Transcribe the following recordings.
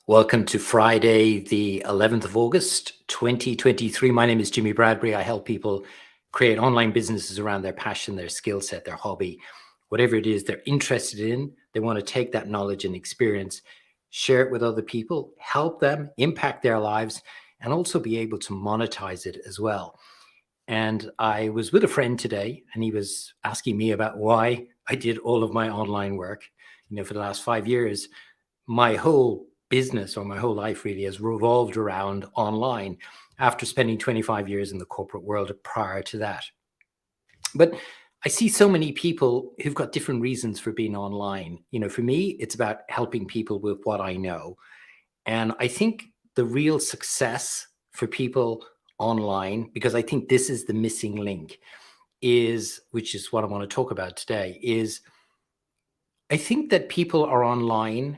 Welcome to Friday, the 11th of August, 2023. My name is Jimmy Bradbury. I help people create online businesses around their passion, their skill set, their hobby, whatever it is they're interested in. They want to take that knowledge and experience, share it with other people, help them impact their lives, and also be able to monetize it as well. And I was with a friend today, and he was asking me about why I did all of my online work. For the last 5 years, my whole business or my whole life really has revolved around online after spending 25 years in the corporate world prior to that. But I see so many people who've got different reasons for being online. For me, it's about helping people with what I know. And I think the real success for people online, because I think this is the missing link, which is what I want to talk about today, is I think that people are online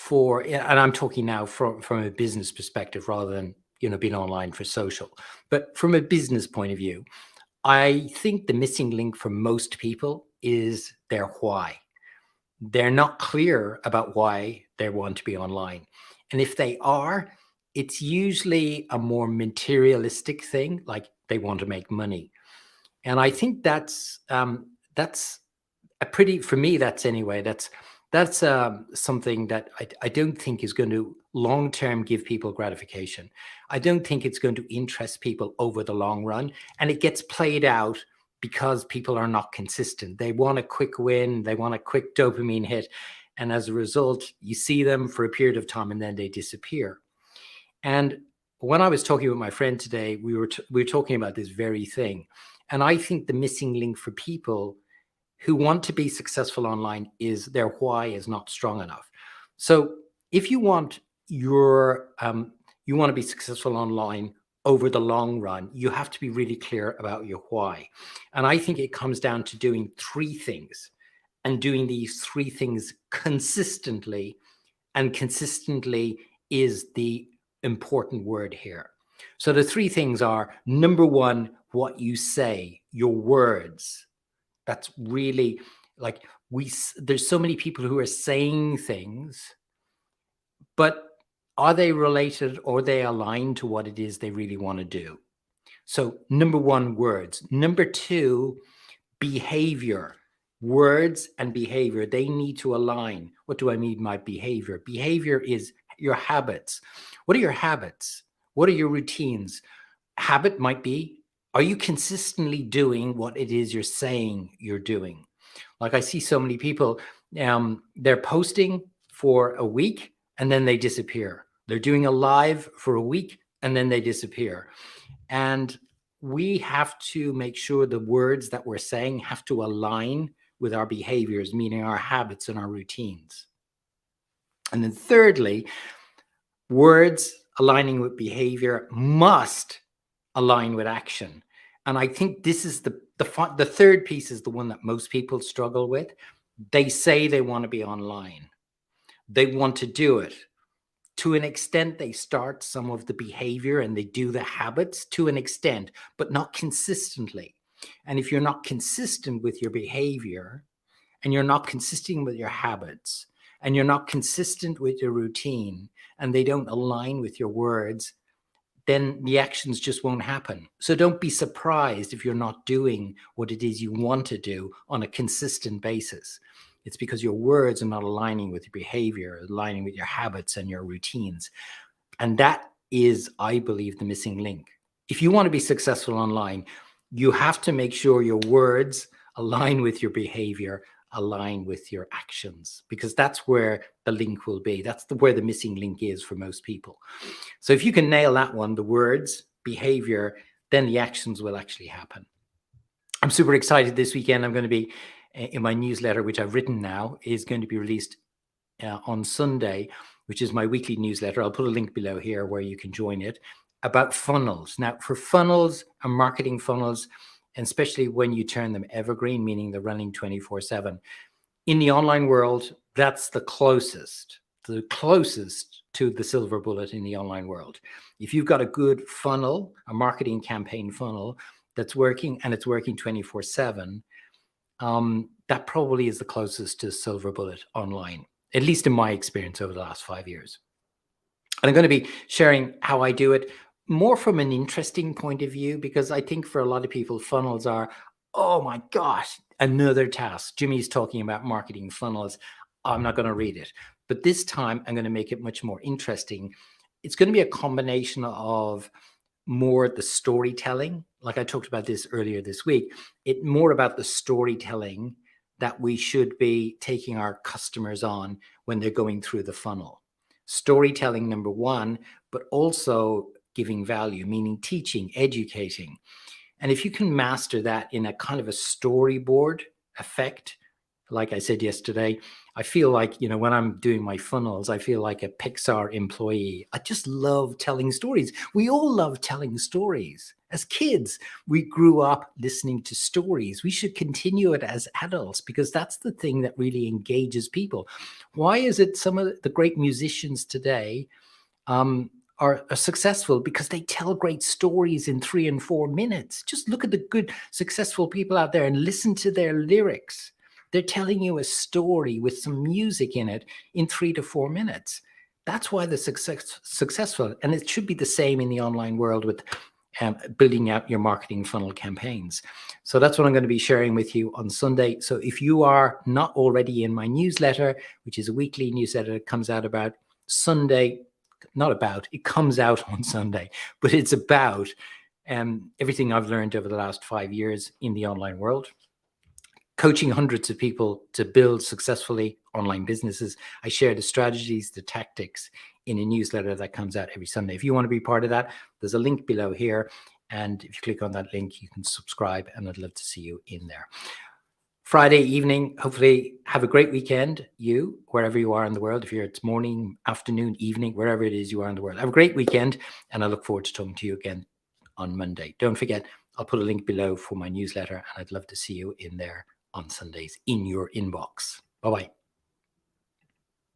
and I'm talking now from a business perspective rather than, being online for social, but from a business point of view, I think the missing link for most people is their why. They're not clear about why they want to be online. And if they are, it's usually a more materialistic thing, like they want to make money. And I think that's for me, that's something that I don't think is going to long term give people gratification. I don't think it's going to interest people over the long run, and it gets played out because people are not consistent. They want a quick win, they want a quick dopamine hit, and as a result, you see them for a period of time and then they disappear. And when I was talking with my friend today, we were talking about this very thing, and I think the missing link for people who want to be successful online is their why is not strong enough. So if you want you want to be successful online over the long run, you have to be really clear about your why. And I think it comes down to doing three things and doing these three things consistently. And consistently is the important word here. So the three things are: number one, what you say, your words. That's really like there's so many people who are saying things, but are they related or are they aligned to what it is they really want to do? So number one, words. Number two, behavior. Words and behavior, they need to align. What do I mean by behavior? Behavior is your habits. What are your habits? What are your routines? Habit might be, are you consistently doing what it is you're saying you're doing? Like I see so many people, they're posting for a week and then they disappear. They're doing a live for a week and then they disappear. And we have to make sure the words that we're saying have to align with our behaviors, meaning our habits and our routines. And then thirdly, words aligning with behavior must align with action. And I think this is the third piece is the one that most people struggle with. They say they want to be online. They want to do it. To an extent, they start some of the behavior and they do the habits to an extent, but not consistently. And if you're not consistent with your behavior and you're not consistent with your habits and you're not consistent with your routine and they don't align with your words, then the actions just won't happen. So don't be surprised if you're not doing what it is you want to do on a consistent basis. It's because your words are not aligning with your behavior, aligning with your habits and your routines. And that is, I believe, the missing link. If you want to be successful online, you have to make sure your words align with your behavior, align with your actions, because that's where the link will be. That's where the missing link is for most people. So if you can nail that one, the words, behavior, then the actions will actually happen. I'm super excited this weekend. I'm going to be in my newsletter, which I've written now, is going to be released on Sunday, which is my weekly newsletter. I'll put a link below here where you can join it, about funnels. Now, for funnels and marketing funnels, and especially when you turn them evergreen, meaning they're running 24/7, in the online world, that's the closest to the silver bullet in the online world. If you've got a good funnel, a marketing campaign funnel that's working and it's working 24/7, that probably is the closest to silver bullet online, at least in my experience over the last 5 years. And I'm going to be sharing how I do it more from an interesting point of view, because I think for a lot of people, funnels are, oh my gosh, another task. Jimmy's talking about marketing funnels. I'm not going to read it. But this time, I'm going to make it much more interesting. It's going to be a combination of more the storytelling, like I talked about this earlier this week, it more about the storytelling that we should be taking our customers on when they're going through the funnel. Storytelling, number one, but also giving value, meaning teaching, educating. And if you can master that in a kind of a storyboard effect, like I said yesterday, I feel like, when I'm doing my funnels, I feel like a Pixar employee. I just love telling stories. We all love telling stories. As kids, we grew up listening to stories. We should continue it as adults, because that's the thing that really engages people. Why is it some of the great musicians today are successful? Because they tell great stories in 3 and 4 minutes. Just look at the good, successful people out there and listen to their lyrics. They're telling you a story with some music in it in 3 to 4 minutes. That's why they're successful. And it should be the same in the online world with building out your marketing funnel campaigns. So that's what I'm going to be sharing with you on Sunday. So if you are not already in my newsletter, which is a weekly newsletter that comes out about Sunday, it comes out on Sunday, but it's about everything I've learned over the last 5 years in the online world, coaching hundreds of people to build successfully online businesses. I share the strategies, the tactics in a newsletter that comes out every Sunday. If you want to be part of that, there's a link below here. And if you click on that link, you can subscribe, and I'd love to see you in there. Friday evening, hopefully have a great weekend, wherever you are in the world. If it's morning, afternoon, evening, wherever it is you are in the world, have a great weekend. And I look forward to talking to you again on Monday. Don't forget, I'll put a link below for my newsletter, and I'd love to see you in there on Sundays in your inbox. Bye-bye.